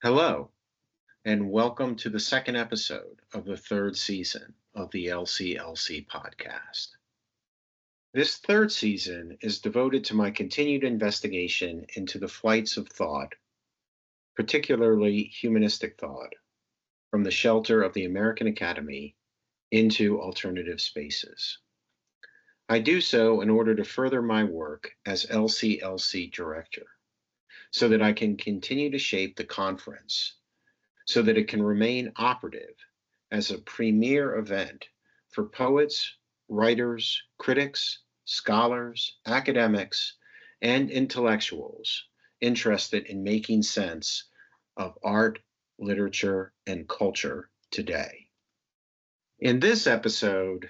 Hello, and welcome to the second episode of the third season of the LCLC podcast. This third season is devoted to my continued investigation into the flights of thought, particularly humanistic thought, from the shelter of the American Academy into alternative spaces. I do so in order to further my work as LCLC director, so that I can continue to shape the conference so that it can remain operative as a premier event for poets, writers, critics, scholars, academics, and intellectuals interested in making sense of art, literature, and culture today. In this episode,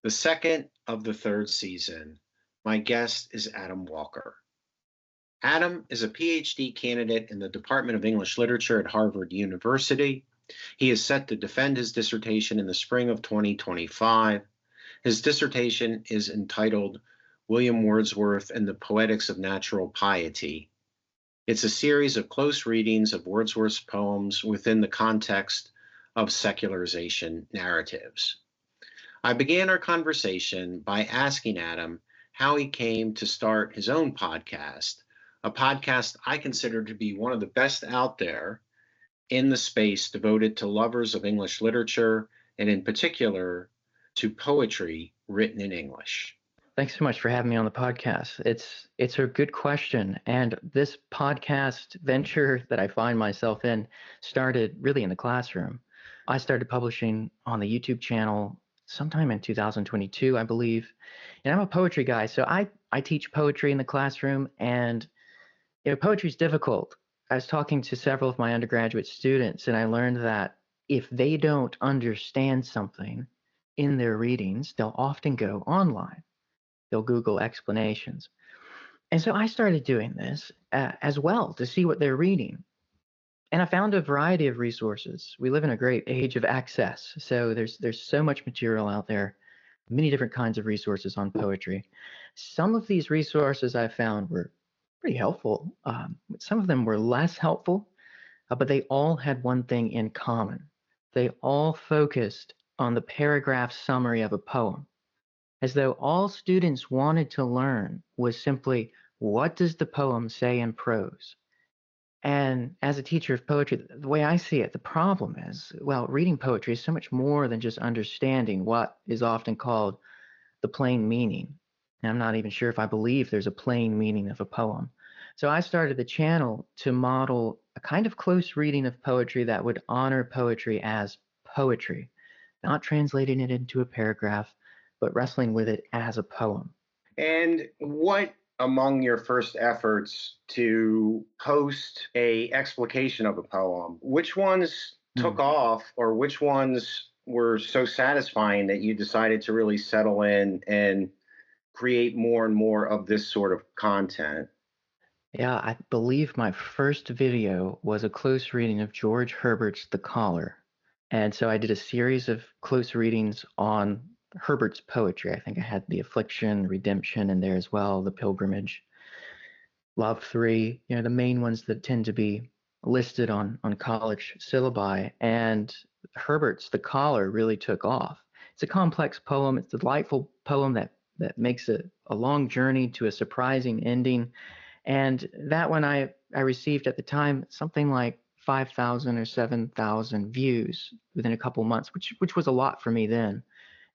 the second of the third season, my guest is Adam Walker. Adam is a PhD candidate in the Department of English Literature at Harvard University. He is set to defend his dissertation in the spring of 2025. His dissertation is entitled William Wordsworth and the Poetics of Natural Piety. It's a series of close readings of Wordsworth's poems within the context of secularization narratives. I began our conversation by asking Adam how he came to start his own podcast, a podcast I consider to be one of the best out there in the space devoted to lovers of English literature, and in particular, to poetry written in English. Thanks so much for having me on the podcast. It's a good question. And this podcast venture that I find myself in started really in the classroom. I started publishing on the YouTube channel sometime in 2022, I believe. And I'm a poetry guy, so I teach poetry in the classroom, and poetry is difficult. I was talking to several of my undergraduate students, and I learned that if they don't understand something in their readings, they'll often go online. They'll Google explanations. And so I started doing this as well to see what they're reading. And I found a variety of resources. We live in a great age of access, so there's so much material out there, many different kinds of resources on poetry. Some of these resources I found were pretty helpful. Some of them were less helpful, but they all had one thing in common. They all focused on the paragraph summary of a poem, as though all students wanted to learn was simply, what does the poem say in prose? And as a teacher of poetry, the way I see it, the problem is, well, reading poetry is so much more than just understanding what is often called the plain meaning. And I'm not even sure if I believe there's a plain meaning of a poem. So I started the channel to model a kind of close reading of poetry that would honor poetry as poetry, not translating it into a paragraph, but wrestling with it as a poem. And what among your first efforts to post a explication of a poem, which ones took off, or which ones were so satisfying that you decided to really settle in and create more and more of this sort of content? Yeah, I believe my first video was a close reading of George Herbert's The Collar. And so I did a series of close readings on Herbert's poetry. I think I had The Affliction, Redemption in there as well, The Pilgrimage, Love 3, the main ones that tend to be listed on college syllabi. And Herbert's The Collar really took off. It's a complex poem. It's a delightful poem that makes a long journey to a surprising ending. And that one I received at the time something like 5,000 or 7,000 views within a couple months, which was a lot for me then.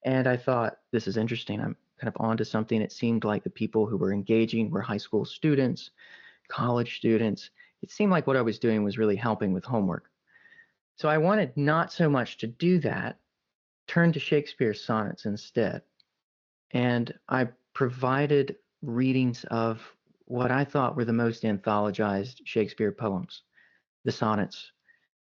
And I thought, this is interesting. I'm kind of onto something. It seemed like the people who were engaging were high school students, college students. It seemed like what I was doing was really helping with homework. So I wanted not so much to do that, turn to Shakespeare's sonnets instead. And I provided readings of what I thought were the most anthologized Shakespeare poems, the sonnets.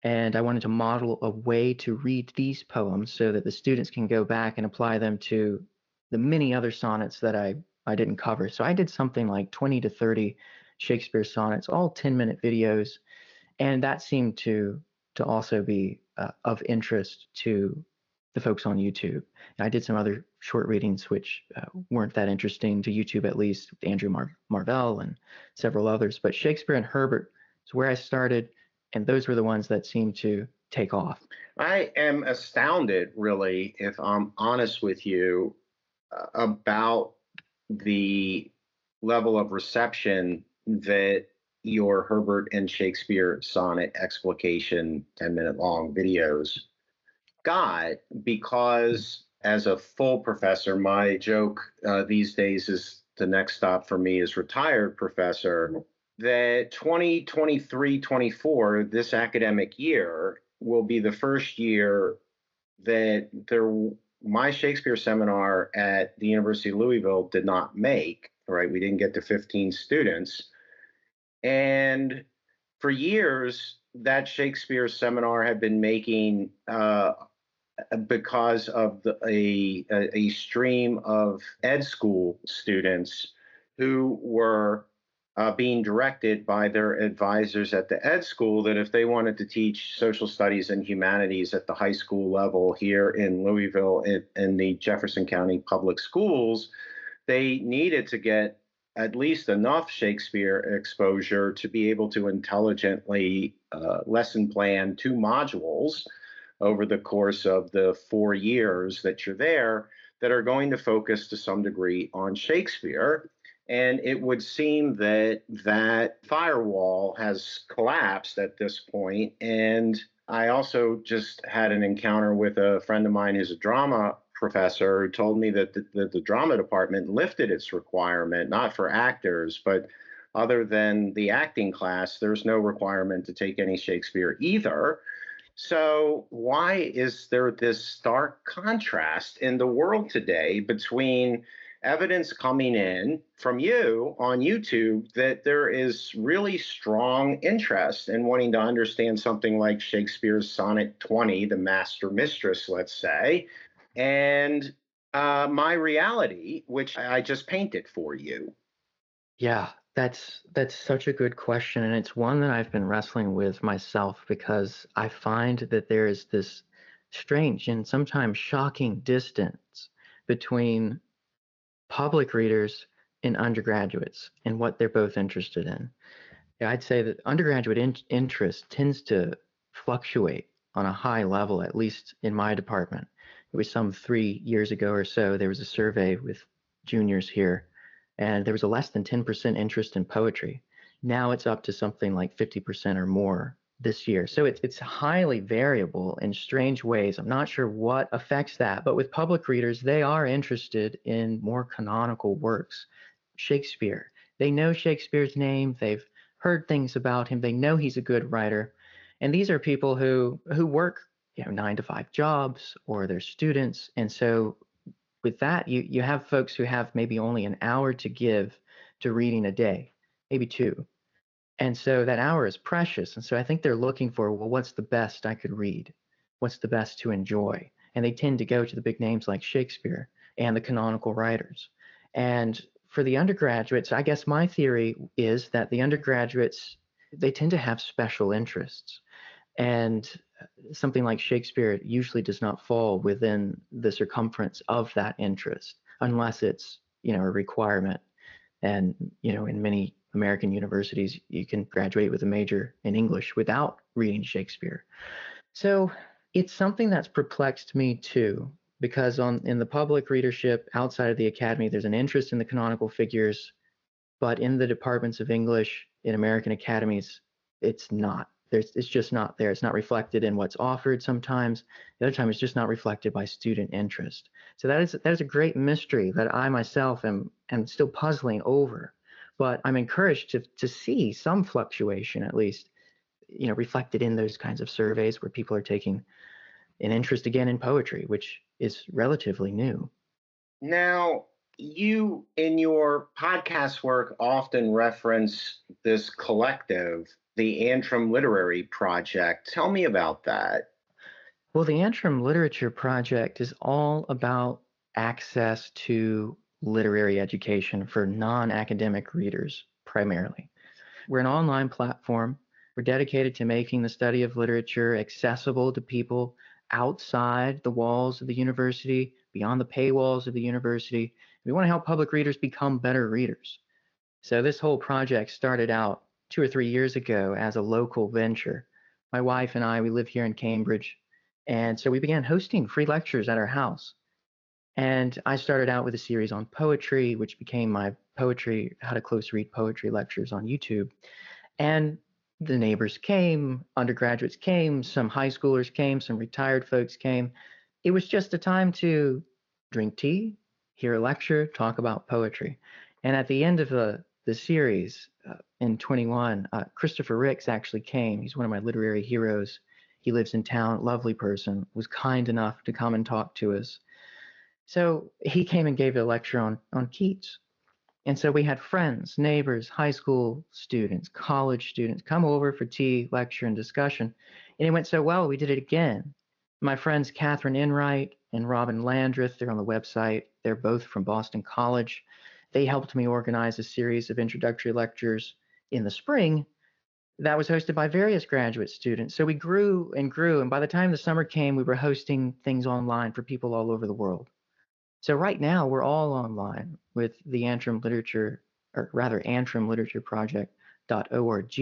And I wanted to model a way to read these poems so that the students can go back and apply them to the many other sonnets that I didn't cover. So I did something like 20 to 30 Shakespeare sonnets, all 10-minute videos. And that seemed to also be of interest to the folks on YouTube. And I did some other short readings which weren't that interesting to YouTube, at least, with Andrew Marvell and several others. But Shakespeare and Herbert is where I started. And those were the ones that seemed to take off. I am astounded, really, if I'm honest with you, about the level of reception that your Herbert and Shakespeare sonnet explication 10-minute long videos got, because as a full professor, my joke these days is the next stop for me is retired professor, that 2023-24, this academic year, will be the first year that my Shakespeare seminar at the University of Louisville did not make, right? We didn't get to 15 students. And for years, that Shakespeare seminar had been making because of a stream of ed school students who were being directed by their advisors at the ed school that if they wanted to teach social studies and humanities at the high school level here in Louisville in the Jefferson County Public Schools, they needed to get at least enough Shakespeare exposure to be able to intelligently lesson plan 2 modules over the course of the 4 years that you're there that are going to focus to some degree on Shakespeare. And it would seem that that firewall has collapsed at this point. And I also just had an encounter with a friend of mine who's a drama professor who told me that the drama department lifted its requirement, not for actors, but other than the acting class, there's no requirement to take any Shakespeare either. So, why is there this stark contrast in the world today between evidence coming in from you on YouTube that there is really strong interest in wanting to understand something like Shakespeare's Sonnet 20, the Master Mistress, let's say, and my reality, which I just painted for you? Yeah, that's such a good question, and it's one that I've been wrestling with myself because I find that there is this strange and sometimes shocking distance between public readers and undergraduates and what they're both interested in. Yeah, I'd say that undergraduate interest tends to fluctuate on a high level, at least in my department. It was some 3 years ago or so, there was a survey with juniors here, and there was a less than 10% interest in poetry. Now it's up to something like 50% or more this year. So it's highly variable in strange ways. I'm not sure what affects that, but with public readers, they are interested in more canonical works. Shakespeare. They know Shakespeare's name. They've heard things about him. They know he's a good writer. And these are people who work, 9 to 5 jobs, or they're students. And so with that, you have folks who have maybe only an hour to give to reading a day, maybe two. And so that hour is precious. And so I think they're looking for, well, what's the best I could read? What's the best to enjoy? And they tend to go to the big names like Shakespeare and the canonical writers. And for the undergraduates, I guess my theory is that the undergraduates, they tend to have special interests. And something like Shakespeare usually does not fall within the circumference of that interest unless it's, a requirement. And, in many American universities, you can graduate with a major in English without reading Shakespeare. So it's something that's perplexed me too, because in the public readership outside of the academy, there's an interest in the canonical figures, but in the departments of English in American academies, it's not. It's just not there. It's not reflected in what's offered sometimes. The other time, it's just not reflected by student interest. So that is a great mystery that I myself am still puzzling over. But I'm encouraged to see some fluctuation, at least, reflected in those kinds of surveys where people are taking an interest again in poetry, which is relatively new. Now, you in your podcast work often reference this collective, the Antrim Literary Project. Tell me about that. Well, the Antrim Literature Project is all about access to literary education for non-academic readers, primarily. We're an online platform. We're dedicated to making the study of literature accessible to people outside the walls of the university, beyond the paywalls of the university. We want to help public readers become better readers. So this whole project started out 2 or 3 years ago as a local venture. My wife and I, we live here in Cambridge. And so we began hosting free lectures at our house. And I started out with a series on poetry, which became my poetry, how to close read poetry lectures on YouTube. And the neighbors came, undergraduates came, some high schoolers came, some retired folks came. It was just a time to drink tea, hear a lecture, talk about poetry. And at the end of the series in 21, Christopher Ricks actually came. He's one of my literary heroes. He lives in town, lovely person, was kind enough to come and talk to us. So he came and gave a lecture on Keats. And so we had friends, neighbors, high school students, college students come over for tea, lecture, and discussion. And it went so well, we did it again. My friends Catherine Enright and Robin Landreth, they're on the website. They're both from Boston College. They helped me organize a series of introductory lectures in the spring that was hosted by various graduate students. So we grew and grew. And by the time the summer came, we were hosting things online for people all over the world. So right now we're all online with the Antrim Literature, or rather Antrim Literature Project.org.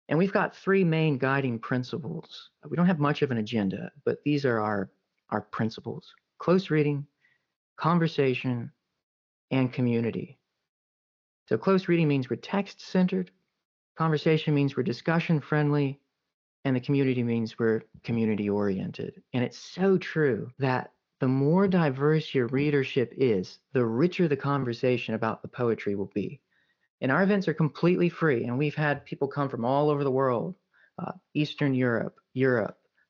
And we've got three main guiding principles. We don't have much of an agenda, but these are our principles: close reading, conversation, and community. So close reading means we're text centered, conversation means we're discussion friendly, and the community means we're community oriented. And it's so true that the more diverse your readership is, the richer the conversation about the poetry will be. And our events are completely free, and we've had people come from all over the world: Eastern Europe,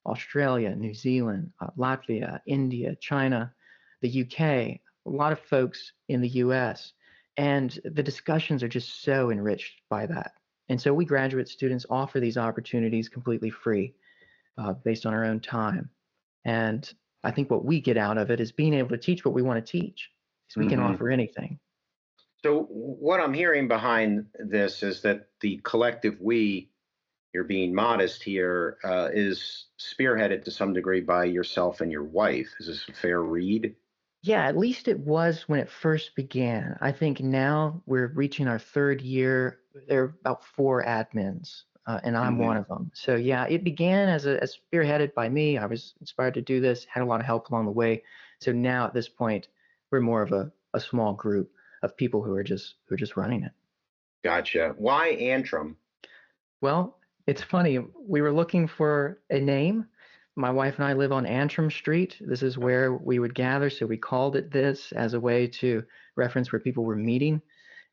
Australia, New Zealand, Latvia, India, China, the UK, a lot of folks in the US. And the discussions are just so enriched by that. And so we graduate students offer these opportunities completely free based on our own time. And I think what we get out of it is being able to teach what we want to teach, because we can Hmm. offer anything. So, what I'm hearing behind this is that the collective we, you're being modest here, is spearheaded to some degree by yourself and your wife. Is this a fair read? Yeah, at least it was when it first began. I think now we're reaching our third year. There are about four admins, and I'm one Hmm. of them. So yeah, it began as spearheaded by me. I was inspired to do this, had a lot of help along the way. So now at this point, we're more of a small group of people who are just running it. Gotcha. Why Antrim? Well, it's funny. We were looking for a name. My wife and I live on Antrim Street. This is where we would gather, so we called it this as a way to reference where people were meeting.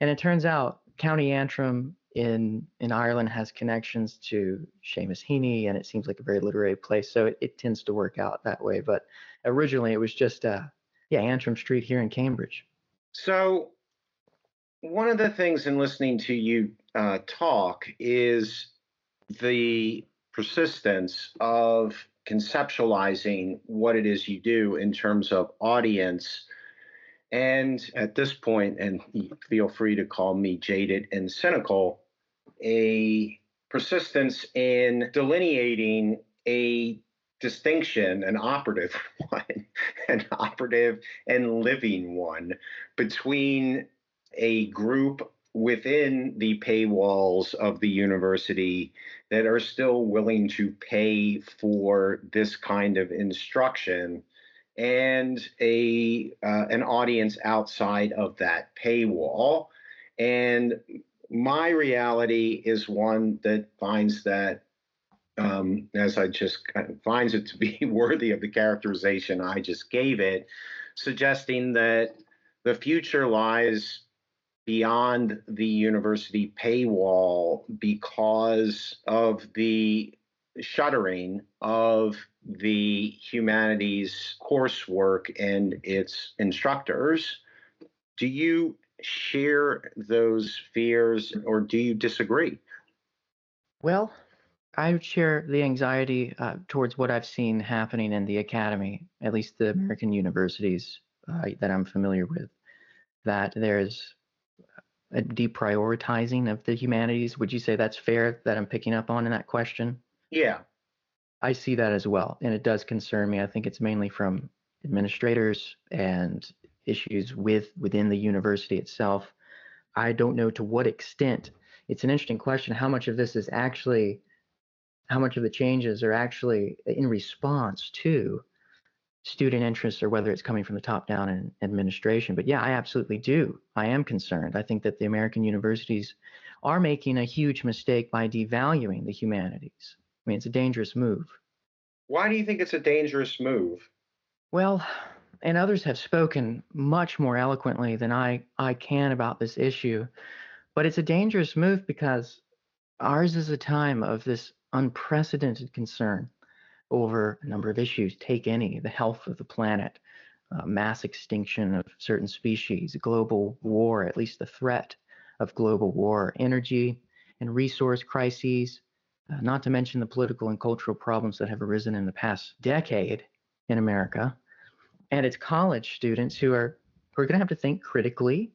And it turns out County Antrim in Ireland has connections to Seamus Heaney, and it seems like a very literary place, so it tends to work out that way. But originally, it was just yeah, Antrim Street here in Cambridge. So, one of the things in listening to you talk is the persistence of conceptualizing what it is you do in terms of audience. And at this point, and feel free to call me jaded and cynical, a persistence in delineating a distinction, an operative one, an operative and living one, between a group within the paywalls of the university that are still willing to pay for this kind of instruction, and a an audience outside of that paywall. And my reality is one that finds that, as I just kind of finds it to be worthy of the characterization I just gave it, suggesting that the future lies beyond the university paywall because of the shuttering of the humanities coursework and its instructors. Do you share those fears or do you disagree? Well, I would share the anxiety towards what I've seen happening in the academy, at least the American universities that I'm familiar with, that there's a deprioritizing of the humanities. Would you say that's fair that I'm picking up on in that question? Yeah. I see that as well, and it does concern me. I think it's mainly from administrators and issues within the university itself. I don't know to what extent. It's an interesting question how much of this is actually how much of the changes are actually in response to student interests or whether it's coming from the top down in administration. But yeah, I absolutely do. I am concerned. I think that the American universities are making a huge mistake by devaluing the humanities. I mean, it's a dangerous move. Why do you think it's a dangerous move? Well, and others have spoken much more eloquently than I can about this issue, but it's a dangerous move because ours is a time of this unprecedented concern over a number of issues. Take any, the health of the planet, mass extinction of certain species, global war, at least the threat of global war, energy and resource crises, not to mention the political and cultural problems that have arisen in the past decade in America. And it's college students who are going to have to think critically,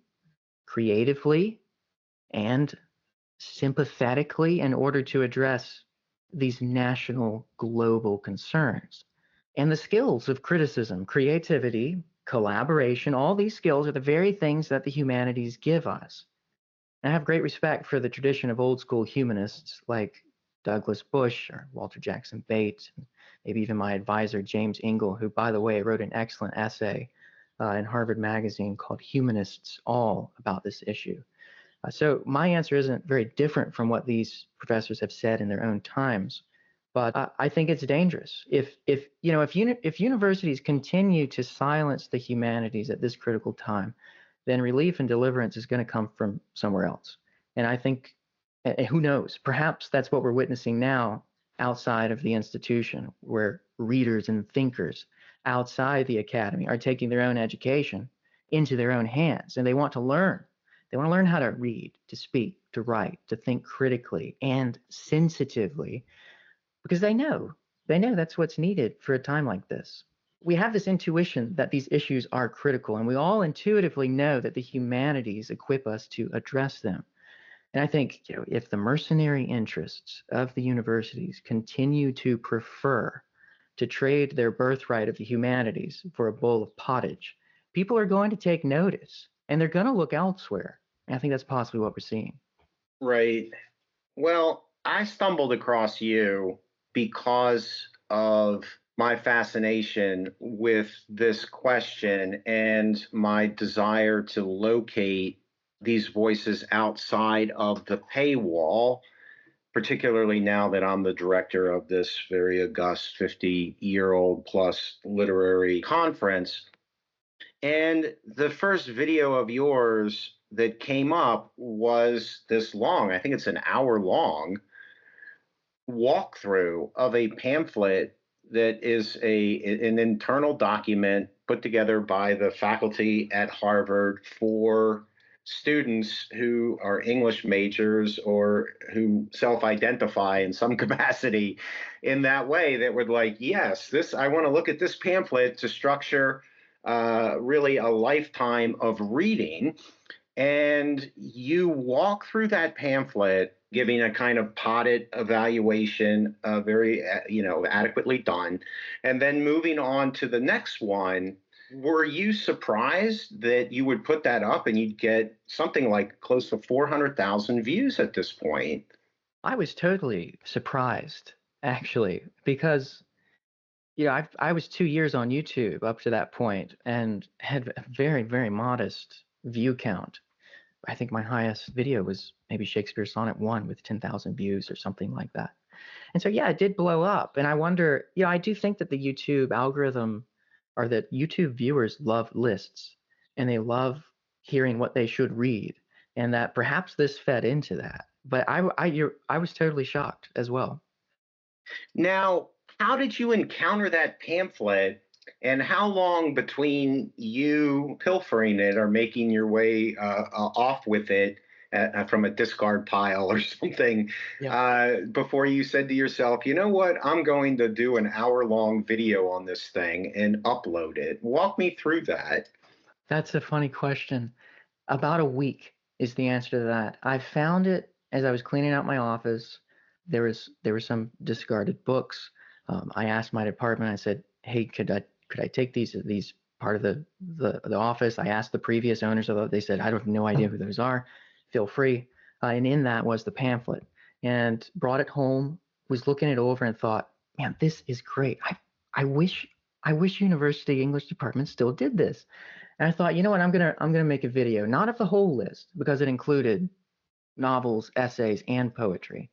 creatively, and sympathetically in order to address these national global concerns. And the skills of criticism, creativity, collaboration, all these skills are the very things that the humanities give us. And I have great respect for the tradition of old school humanists like Douglas Bush or Walter Jackson Bates, and maybe even my advisor, James Ingle, who, by the way, wrote an excellent essay in Harvard Magazine called Humanists All about this issue. So my answer isn't very different from what these professors have said in their own times, but I think it's dangerous. If universities continue to silence the humanities at this critical time, then relief and deliverance is going to come from somewhere else. And I think, and who knows, perhaps that's what we're witnessing now outside of the institution, where readers and thinkers outside the academy are taking their own education into their own hands, and they want to learn. They want to learn how to read, to speak, to write, to think critically and sensitively, because they know that's what's needed for a time like this. We have this intuition that these issues are critical, and we all intuitively know that the humanities equip us to address them. And I think, if the mercenary interests of the universities continue to prefer to trade their birthright of the humanities for a bowl of pottage, people are going to take notice and they're going to look elsewhere. And I think that's possibly what we're seeing. Right. Well, I stumbled across you because of my fascination with this question and my desire to locate these voices outside of the paywall, particularly now that I'm the director of this very august 50-year-old plus literary conference. And the first video of yours that came up was this long, I think it's an hour long walkthrough of a pamphlet that is an internal document put together by the faculty at Harvard for students who are English majors or who self-identify in some capacity in that way, that would like, yes, this, I want to look at this pamphlet to structure really a lifetime of reading. And you walk through that pamphlet giving a kind of potted evaluation, very adequately done, and then moving on to the next one. Were you surprised that you would put that up and you'd get something like close to 400,000 views at this point? I was totally surprised, actually, because I was 2 years on YouTube up to that point and had a very, very modest view count. I think my highest video was maybe Shakespeare Sonnet 1 with 10,000 views or something like that. And so, yeah, it did blow up. And I wonder, I do think that the YouTube algorithm or that YouTube viewers love lists and they love hearing what they should read. And that perhaps this fed into that. But I was totally shocked as well. Now, how did you encounter that pamphlet, and how long between you pilfering it or making your way off with it from a discard pile or something Yeah. before you said to yourself, you know what, I'm going to do an hour-long video on this thing and upload it? Walk me through that. That's a funny question. About a week is the answer to that. I found it as I was cleaning out my office. There were some discarded books. I asked my department. I said, "Hey, could I take these part of the office?" I asked the previous owners of it. They said, "I have no idea who those are. Feel free." And in that was the pamphlet, and brought it home. was looking it over and thought, man, this is great. I wish I wish university English departments still did this. And I thought, you know what, I'm gonna make a video, not of the whole list, because it included novels, essays, and poetry.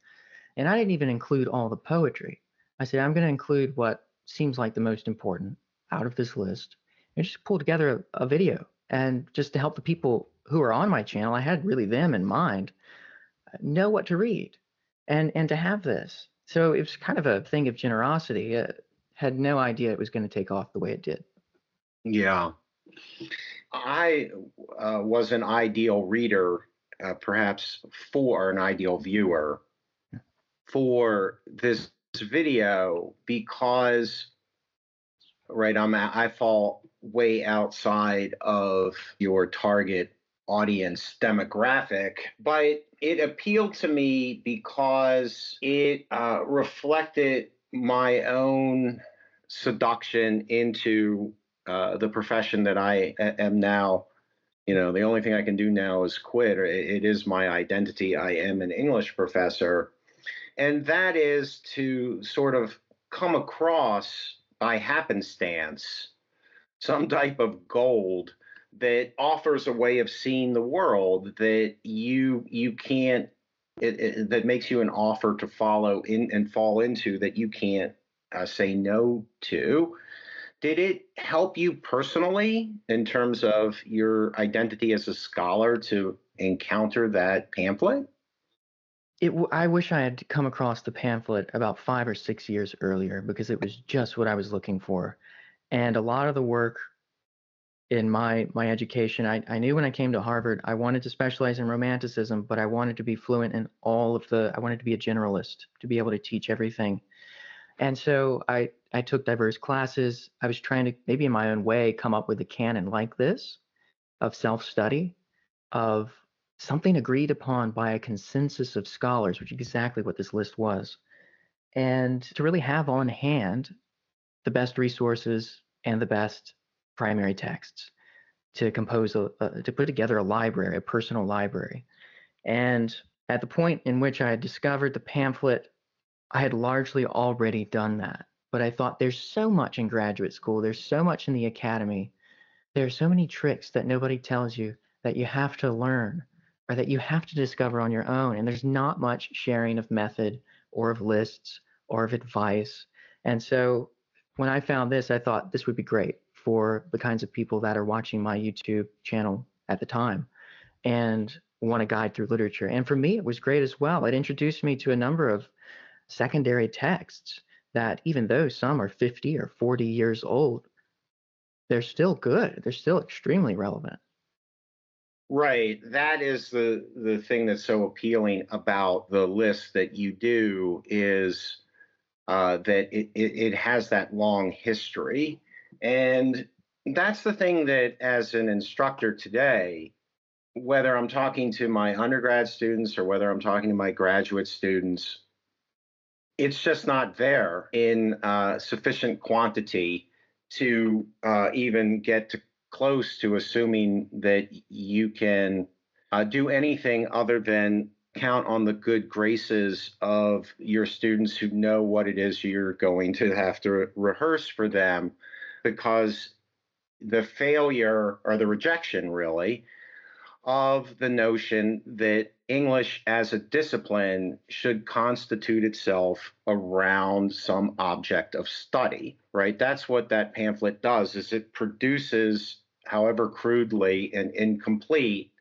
And I didn't even include all the poetry. I said, I'm going to include what seems like the most important out of this list and just pull together a video. And just to help the people who are on my channel, I had really them in mind, know what to read and to have this. So it was kind of a thing of generosity. Had no idea it was going to take off the way it did. Yeah. I was an ideal reader, perhaps for an ideal viewer for this video because, right, I fall way outside of your target audience demographic, but it appealed to me because it reflected my own seduction into the profession that am now. The only thing I can do now is quit. It is my identity. I am an English professor. And that is to sort of come across by happenstance some type of gold that offers a way of seeing the world that you can't that makes you an offer to follow in and fall into that you can't say no to. Did it help you personally in terms of your identity as a scholar to encounter that pamphlet? I wish I had come across the pamphlet about 5 or 6 years earlier because it was just what I was looking for. And a lot of the work in my education, I knew when I came to Harvard, I wanted to specialize in romanticism, but I wanted to be fluent in I wanted to be a generalist, to be able to teach everything. And so I took diverse classes. I was trying to, maybe in my own way, come up with a canon like this of self-study, of something agreed upon by a consensus of scholars, which is exactly what this list was, and to really have on hand the best resources and the best primary texts to compose to put together a library, a personal library. And at the point in which I had discovered the pamphlet, I had largely already done that. But I thought there's so much in graduate school, there's so much in the academy, there are so many tricks that nobody tells you that you have to learn or that you have to discover on your own. And there's not much sharing of method or of lists or of advice. And so when I found this, I thought this would be great for the kinds of people that are watching my YouTube channel at the time and want to guide through literature. And for me, it was great as well. It introduced me to a number of secondary texts that, even though some are 50 or 40 years old, they're still good. They're still extremely relevant. Right. That is the thing that's so appealing about the list that you do is that it has that long history. And that's the thing that, as an instructor today, whether I'm talking to my undergrad students or whether I'm talking to my graduate students, it's just not there in sufficient quantity to even get to close to assuming that you can do anything other than count on the good graces of your students who know what it is you're going to have to rehearse for them, because the failure or the rejection, really, of the notion that English as a discipline should constitute itself around some object of study, right? That's what that pamphlet does, is it produces, however crudely and incomplete,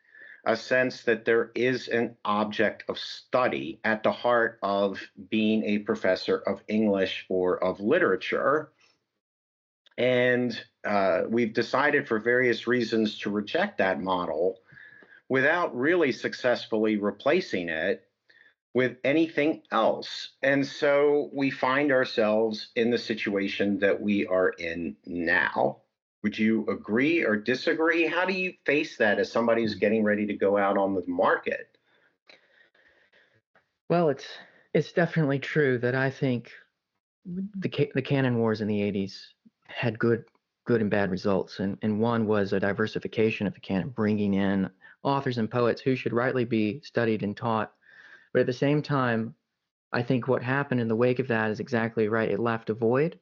a sense that there is an object of study at the heart of being a professor of English or of literature. And we've decided for various reasons to reject that model without really successfully replacing it with anything else. And so we find ourselves in the situation that we are in now. Would you agree or disagree? How do you face that as somebody who's getting ready to go out on the market? Well, it's definitely true that I think the canon wars in the 80s had good and bad results, and one was a diversification of the canon, bringing in authors and poets who should rightly be studied and taught, but at the same time I think what happened in the wake of that is exactly right. It left a void.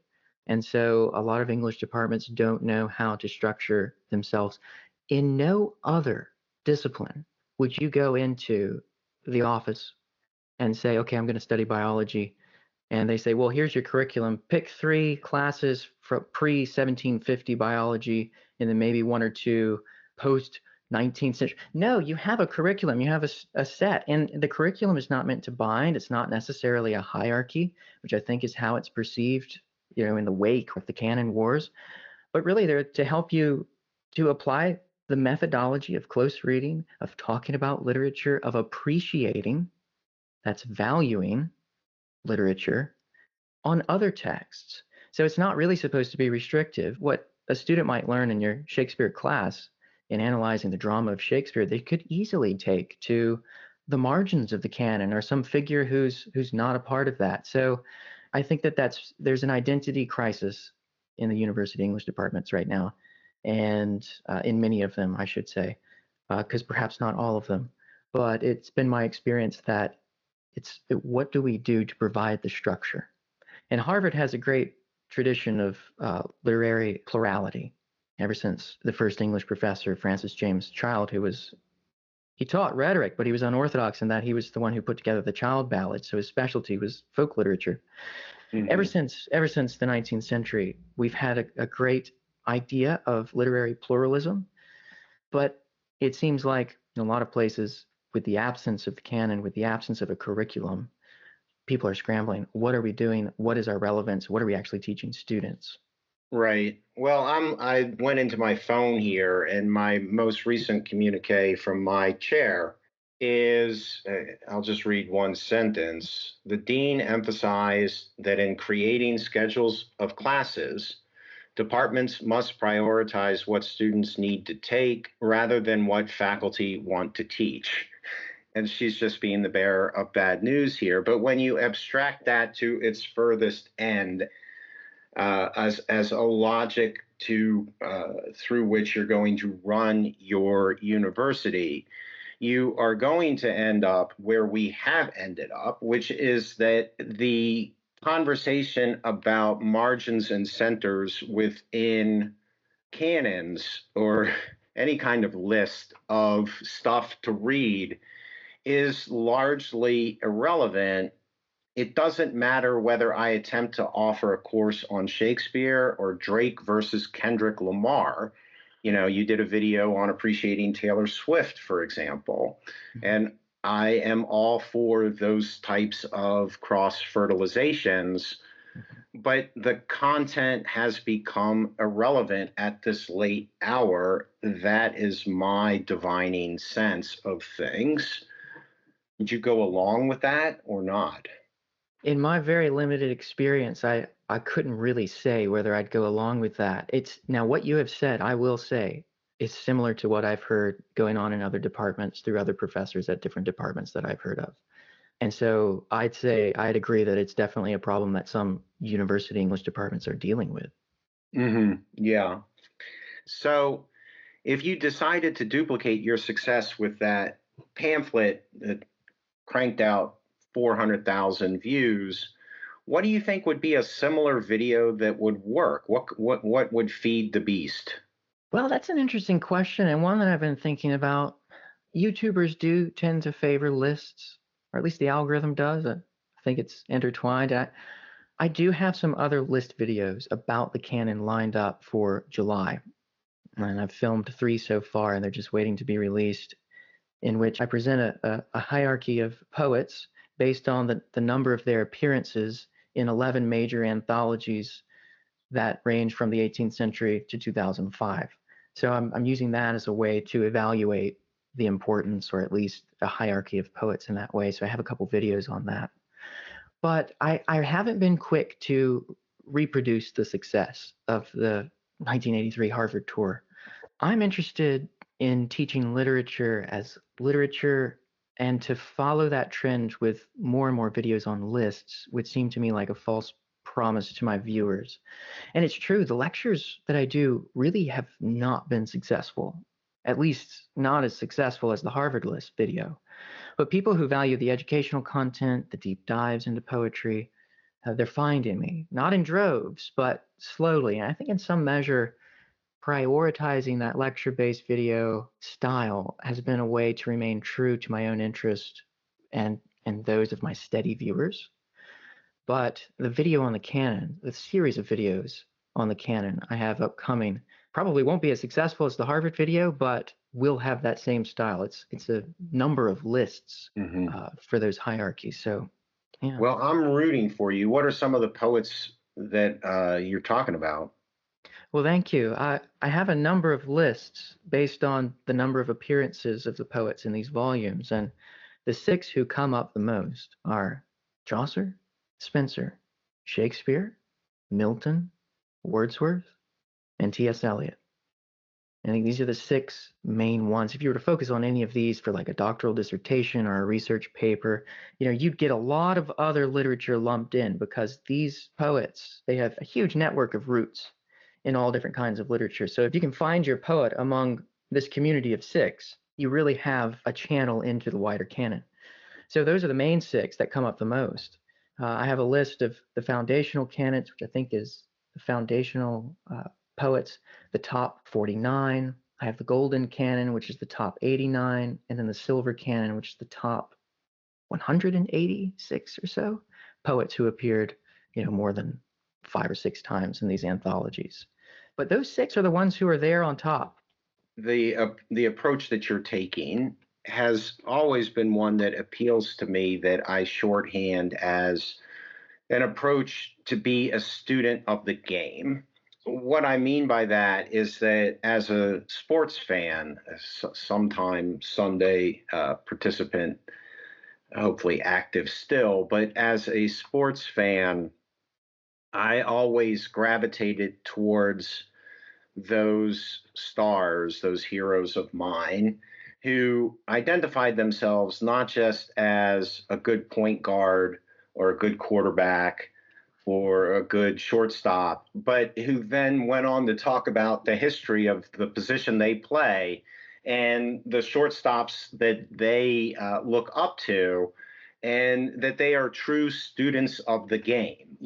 And so a lot of English departments don't know how to structure themselves. In no other discipline would you go into the office and say, okay, I'm going to study biology. And they say, well, here's your curriculum. Pick 3 classes from pre 1750 biology, and then maybe 1 or 2 post 19th century. No, you have a curriculum, you have a set, and the curriculum is not meant to bind. It's not necessarily a hierarchy, which I think is how it's perceived, in the wake of the canon wars. But really, they're to help you to apply the methodology of close reading, of talking about literature, of appreciating, that's valuing literature on other texts. So it's not really supposed to be restrictive. What a student might learn in your Shakespeare class in analyzing the drama of Shakespeare, they could easily take to the margins of the canon or some figure who's not a part of that. So I think there's an identity crisis in the university English departments right now, and in many of them, I should say, because perhaps not all of them. But it's been my experience that what do we do to provide the structure? And Harvard has a great tradition of literary plurality ever since the first English professor, Francis James Child, he taught rhetoric, but he was unorthodox in that he was the one who put together the child ballads. So his specialty was folk literature. Hmm. Ever since the 19th century, we've had a great idea of literary pluralism, but it seems like in a lot of places, with the absence of the canon, with the absence of a curriculum, people are scrambling. What are we doing? What is our relevance? What are we actually teaching students? Right. Well, I went into my phone here, and my most recent communique from my chair is I'll just read one sentence. The dean emphasized that in creating schedules of classes, departments must prioritize what students need to take rather than what faculty want to teach. And she's just being the bearer of bad news here. But when you abstract that to its furthest end, as a logic to through which you're going to run your university, you are going to end up where we have ended up, which is that the conversation about margins and centers within canons or any kind of list of stuff to read is largely irrelevant. It doesn't matter whether I attempt to offer a course on Shakespeare or Drake versus Kendrick Lamar. You did a video on appreciating Taylor Swift, for example, Mhm. and I am all for those types of cross fertilizations, Mhm. but the content has become irrelevant at this late hour. That is my divining sense of things. Would you go along with that or not? In my very limited experience, I couldn't really say whether I'd go along with that. It's now what you have said, I will say, is similar to what I've heard going on in other departments through other professors at different departments that I've heard of. And so I'd agree that it's definitely a problem that some university English departments are dealing with. Yeah. So if you decided to duplicate your success with that pamphlet that cranked out 400,000 views, what do you think would be a similar video that would work? What would feed the beast? Well, that's an interesting question and one that I've been thinking about. YouTubers do tend to favor lists, or at least the algorithm does. I think it's intertwined. I do have some other list videos about the canon lined up for July, and I've filmed 3 so far, and they're just waiting to be released, in which I present a hierarchy of poets based on the number of their appearances in 11 major anthologies that range from the 18th century to 2005. So I'm using that as a way to evaluate the importance, or at least a hierarchy of poets in that way. So I have a couple videos on that. But I haven't been quick to reproduce the success of the 1983 Harvard tour. I'm interested in teaching literature as literature, and to follow that trend with more and more videos on lists would seem to me like a false promise to my viewers. And it's true, the lectures that I do really have not been successful, at least not as successful as the Harvard list video. But people who value the educational content, the deep dives into poetry, they're finding me, not in droves, but slowly. And I think in some measure, prioritizing that lecture-based video style has been a way to remain true to my own interest and those of my steady viewers. But the video on the Canon, the series of videos on the Canon I have upcoming, probably won't be as successful as the Harvard video, but will have that same style. It's a number of lists for those hierarchies. So, yeah. Well, I'm rooting for you. What are some of the poets that you're talking about? Well, thank you. I have a number of lists based on the number of appearances of the poets in these volumes, and the six who come up the most are Chaucer, Spenser, Shakespeare, Milton, Wordsworth, and T.S. Eliot. I think these are the six main ones. If you were to focus on any of these for like a doctoral dissertation or a research paper, you'd get a lot of other literature lumped in because these poets, they have a huge network of roots in all different kinds of literature. So if you can find your poet among this community of six, you really have a channel into the wider canon. So those are the main six that come up the most. I have a list of the foundational canons, which I think is the foundational poets, the top 49. I have the golden canon, which is the top 89, and then the silver canon, which is the top 186 or so poets who appeared, more than 5 or 6 times in these anthologies. But those six are the ones who are there on top. The approach that you're taking has always been one that appeals to me, that I shorthand as an approach to be a student of the game. What I mean by that is that as a sports fan, sometime Sunday participant, hopefully active still, but as a sports fan, I always gravitated towards those stars, those heroes of mine, who identified themselves not just as a good point guard or a good quarterback or a good shortstop, but who then went on to talk about the history of the position they play and the shortstops that they look up to, and that they are true students of the game,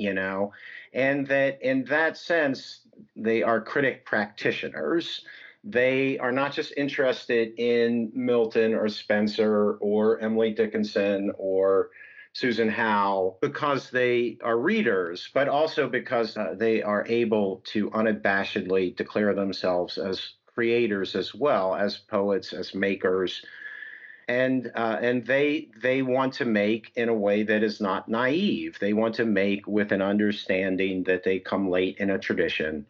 and that in that sense, they are critic practitioners. They are not just interested in Milton or Spenser or Emily Dickinson or Susan Howe because they are readers, but also because they are able to unabashedly declare themselves as creators as well, as poets, as makers. And they want to make in a way that is not naive. They want to make with an understanding that they come late in a tradition,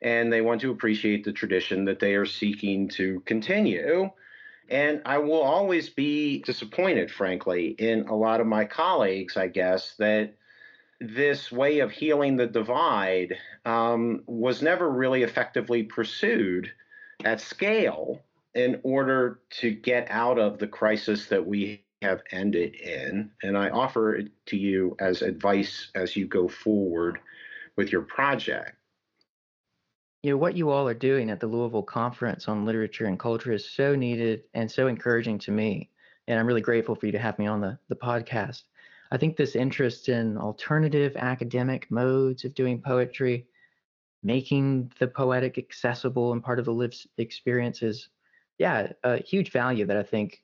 and they want to appreciate the tradition that they are seeking to continue. And I will always be disappointed, frankly, in a lot of my colleagues, I guess, that this way of healing the divide was never really effectively pursued at scale in order to get out of the crisis that we have ended in. And I offer it to you as advice as you go forward with your project. What you all are doing at the Louisville Conference on Literature and Culture is so needed and so encouraging to me. And I'm really grateful for you to have me on the podcast. I think this interest in alternative academic modes of doing poetry, making the poetic accessible and part of the lived experience is, a huge value that I think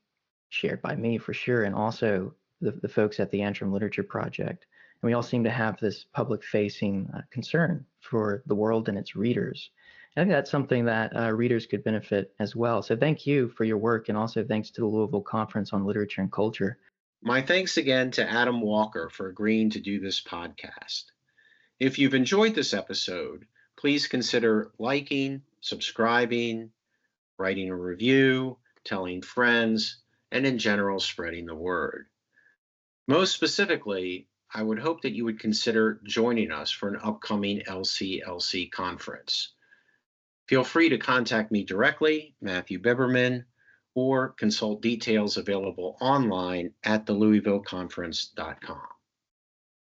shared by me for sure, and also the folks at the Antrim Literature Project. And we all seem to have this public-facing concern for the world and its readers. I think that's something that readers could benefit as well. So thank you for your work, and also thanks to the Louisville Conference on Literature and Culture. My thanks again to Adam Walker for agreeing to do this podcast. If you've enjoyed this episode, please consider liking, subscribing, writing a review, telling friends, and in general, spreading the word. Most specifically, I would hope that you would consider joining us for an upcoming LCLC conference. Feel free to contact me directly, Matthew Biberman, or consult details available online at thelouisvilleconference.com.